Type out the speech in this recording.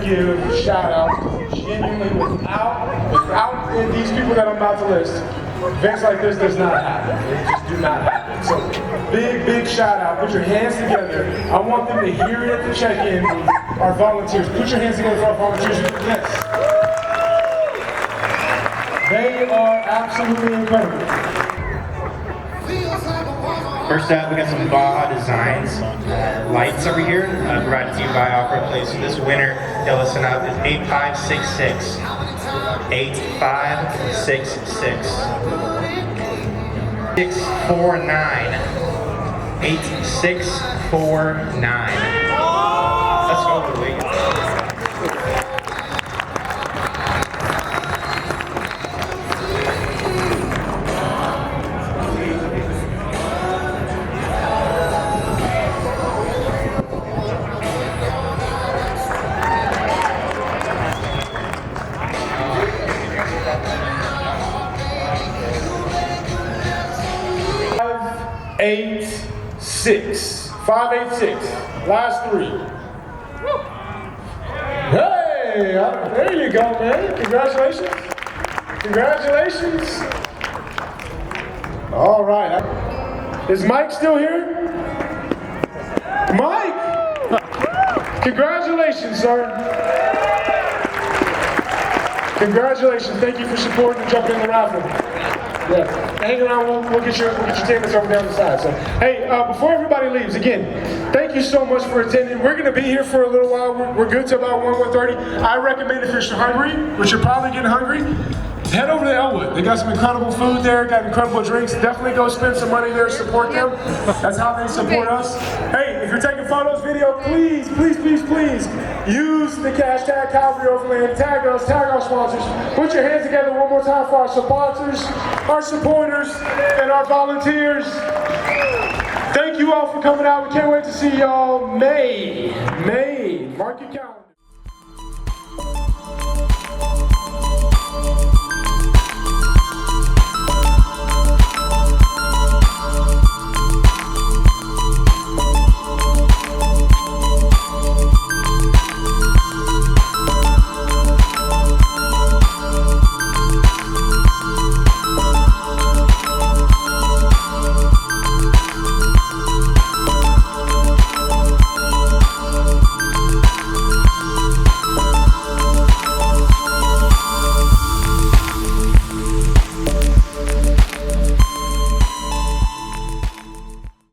give shout outs genuinely without these people that I'm about to list. Events like this does not happen. They just do not happen. So big shout out. Put your hands together. I want them to hear it at the check-in. Our volunteers. Put your hands together for our volunteers. Yes. They are absolutely incredible. First up, we got some Baja Designs lights over here, provided to you by Off-Road Place. So this winner, you'll listen up, is 8566. 8566. 649. 8649. Let's go, Louis. $586. Last three. Hey, there you go, man. Congratulations. Congratulations. All right. Is Mike still here? Mike! Congratulations, sir. Congratulations. Thank you for supporting and jumping in the raffle. Yeah, hang around, we'll get your tickets over down the side. So, hey, before everybody leaves, again, thank you so much for attending. We're gonna be here for a little while. We're good till about 1:30. I recommend if you're hungry, which you're probably getting hungry, head over to Elwood. They got some incredible food there, got incredible drinks. Definitely go spend some money there, support them. That's how they support us. Hey, if you're taking photos, video, please use the hashtag Calvary Overland. Tag us, tag our sponsors. Put your hands together one more time for our sponsors, our supporters, and our volunteers. Thank you all for coming out. We can't wait to see y'all May. Mark your calendar.